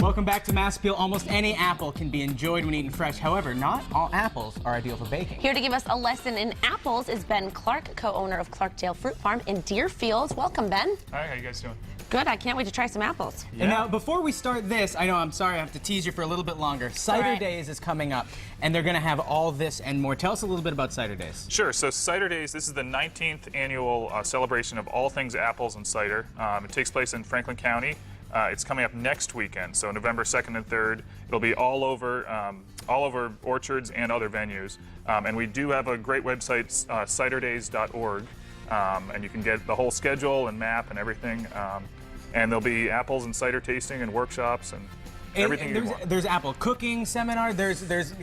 Welcome back to Mass Appeal. Almost any apple can be enjoyed when eaten fresh. However, not all apples are ideal for baking. Here to give us a lesson in apples is Ben Clark, co-owner of Clarkdale Fruit Farm in Deerfield. Welcome, Ben. Hi, how you guys doing? Good. I can't wait to try some apples. Yeah. And now, before we start this, I know I'm sorry I have to tease you for a little bit longer. Cider Days is coming up, and they're going to have all this and more. Tell us a little bit about Cider Days. Sure. So Cider Days, this is the 19th annual celebration of all things apples and cider. It takes place in Franklin County. It's coming up next weekend, so November 2nd and 3rd. It'll be all over orchards and other venues. And we do have a great website, CiderDays.org, and you can get the whole schedule and map and everything. And there'll be apples and cider tasting and workshops and everything you want. There's apple cooking seminar, there's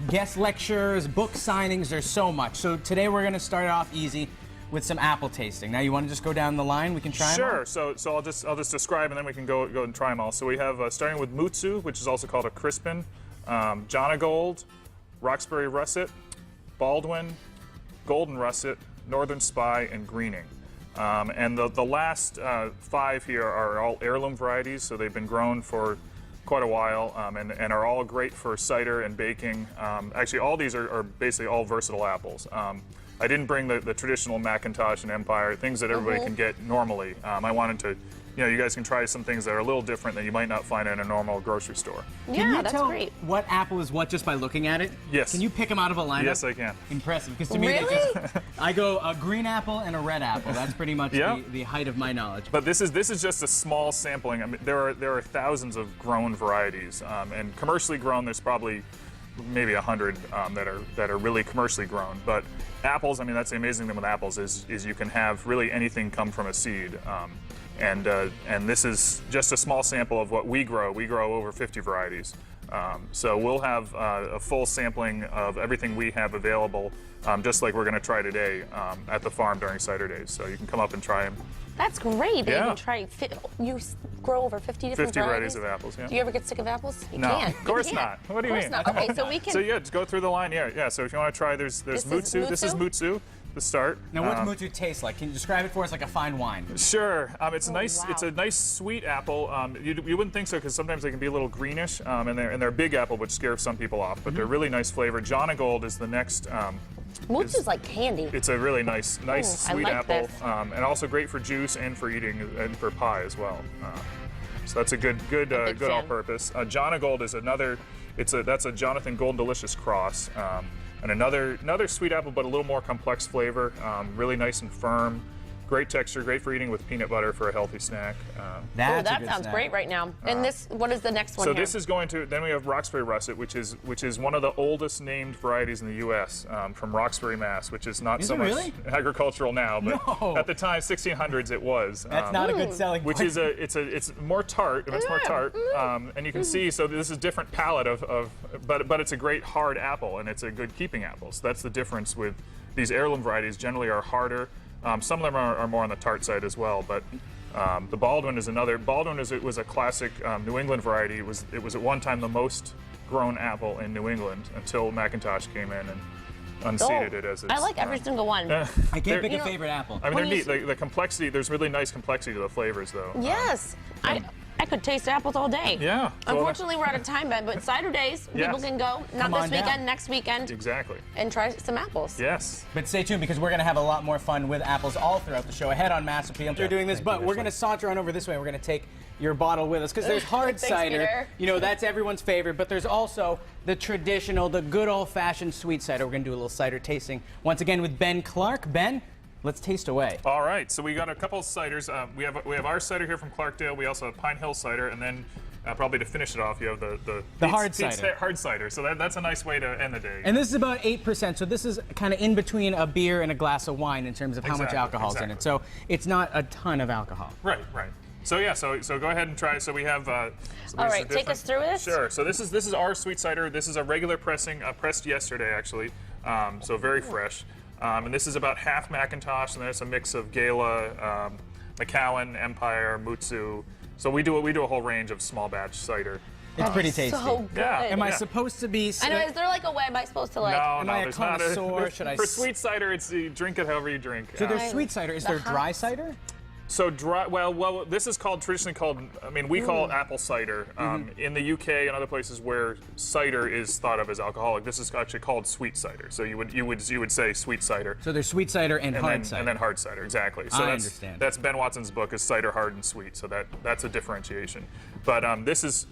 guest lectures, book signings, there's so much. So today we're going to start off easy with some apple tasting. Now you want to just go down the line, we can try them all? Sure, so I'll just describe and then we can go and try them all. So we have, starting with Mutsu, which is also called a Crispin, Jonagold, Roxbury Russet, Baldwin, Golden Russet, Northern Spy, and Greening. And the last 5 here are all heirloom varieties, so they've been grown for quite a while and are all great for cider and baking. Actually, all these are basically all versatile apples. I didn't bring the traditional Macintosh and Empire, things that everybody can get normally. I wanted to, you guys can try some things that are a little different that you might not find in a normal grocery store. Yeah, that's great. What apple is what just by looking at it? Yes. Can you pick them out of a lineup? Yes, I can. Impressive, because to me, I go a green apple and a red apple. That's pretty much the height of my knowledge. But this is just a small sampling. I mean, there are thousands of grown varieties, and commercially grown, there's probably maybe 100 that are really commercially grown. But apples, I mean, that's the amazing thing with apples is you can have really anything come from a seed. And this is just a small sample of what we grow. We grow over 50 varieties. So we'll have a full sampling of everything we have available, just like we're going to try today at the farm during Cider Days. So you can come up and try them. That's great. They even try. You grow over 50 different 50 varieties of apples. Yeah. Do you ever get sick of apples? You no, can't. of course not. What do you mean? Not. Okay, so we can. So yeah, just go through the line. Yeah. So if you want to try, there's Mutsu. This is Mutsu. The start. Now, what's Mutsu taste like? Can you describe it for us like a fine wine? Sure. It's nice. Wow. It's a nice sweet apple. You wouldn't think so because sometimes they can be a little greenish, and they're a big apple, which scares some people off. But they're really nice flavor. Jonagold is the next. Mutsu's like candy. It's a really nice sweet apple, and also great for juice and for eating and for pie as well. So that's a good all-purpose. Jonagold is another. That's a Jonathan Golden Delicious cross. And another sweet apple, but a little more complex flavor. Really nice and firm. Great texture, great for eating with peanut butter for a healthy snack. That sounds great right now. And what is the next one? So this is going to. Then we have Roxbury Russet, which is one of the oldest named varieties in the U.S. From Roxbury, Mass, which is not so much agricultural now, but at the time, 1600s, it was. That's not a good selling point. Which is it's more tart. It's more tart, and you can see. So this is different palate but it's a great hard apple, and it's a good keeping apple. So that's the difference with these heirloom varieties. Generally, are harder. Some of them are more on the tart side as well, but the Baldwin is another. Baldwin was a classic New England variety. It was at one time the most grown apple in New England until Macintosh came in and unseated it as its. I like every single one. I can't pick a favorite apple. I mean, they're neat. The complexity. There's really nice complexity to the flavors, though. Yes. I could taste apples all day. Yeah. Unfortunately, we're out of time, Ben, but Cider Days, people can go, not this weekend, next weekend. Exactly. And try some apples. Yes. But stay tuned because we're going to have a lot more fun with apples all throughout the show ahead on Mass Appeal. We're doing this, but we're going to saunter on over this way. We're going to take your bottle with us because there's hard cider. Peter. That's everyone's favorite, but there's also the traditional, the good old-fashioned sweet cider. We're going to do a little cider tasting once again with Ben Clark. Ben, let's taste away. All right, so we got a couple of ciders. We have our cider here from Clarkdale. We also have Pine Hill cider, and then probably to finish it off, you have the hard cider. Hard cider. So that's a nice way to end the day. And this is about 8%. So this is kind of in between a beer and a glass of wine in terms of how much alcohol's in it. So it's not a ton of alcohol. Right. So yeah, so go ahead and try. So we have. All right, take us through this. Sure. So this is our sweet cider. This is a regular pressing, pressed yesterday actually. So very fresh. And this is about half Macintosh, and there's a mix of Gala, Macallan, Empire, Mutsu. So we do a whole range of small batch cider. It's pretty tasty. So good. Yeah. Am I supposed to be? I know. Is there like a way? Am I supposed to like? No, am I a connoisseur? Should I? For sweet cider, it's you drink it however you drink. So there's sweet cider. Is there dry cider? So dry. Well, this is traditionally called. I mean, we call it apple cider. In the UK and other places where cider is thought of as alcoholic, this is actually called sweet cider. So you would say sweet cider. So there's sweet cider and hard cider. And then hard cider, exactly. So I that's, understand. That's Ben Watson's book, is cider hard and sweet. So that's a differentiation. But this is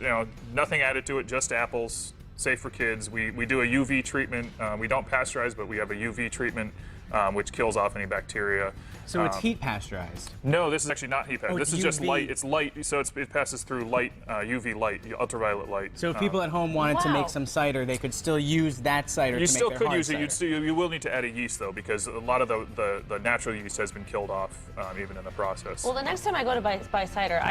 nothing added to it, just apples, safe for kids. We do a UV treatment. We don't pasteurize, but we have a UV treatment which kills off any bacteria. So it's heat pasteurized. No, this is actually not heat pasteurized. This is just UV. light. It's light, so it passes through light, UV light, ultraviolet light. So if people at home wanted to Wow. make some cider, they could still use that cider You to still make their could use hard it. cider. You will need to add a yeast though, because a lot of the natural yeast has been killed off even in the process. Well, the next time I go to buy cider,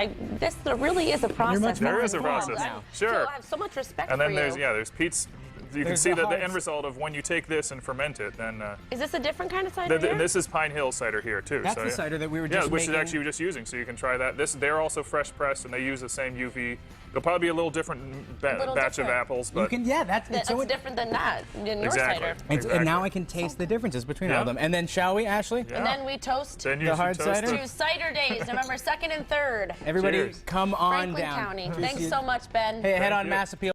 there really is a process. much more There is a involved. process. I Sure. I have so much respect And for then you. there's Pete's. You can There's see the that the hard end result of when you take this and ferment it, then Is this a different kind of cider here? this is Pine Hill cider here too. That's so, the yeah. cider that we were Yeah, just which making. is actually we're just using, so you can try that. They're also fresh pressed, and they use the same UV. It'll probably be a little different little batch different. of apples, but You can, yeah, that's That's so different than that in your Exactly. cider. And now I can taste the differences between all Yeah. of them. And then, shall we, Ashley? And then we toast then you The should hard toast cider? it. to Cider Days, November 2nd and 3rd. Everybody, Cheers. come on Franklin down. County. Please Thanks see- so much, Ben. Hey, head Thank on you. Mass Appeal.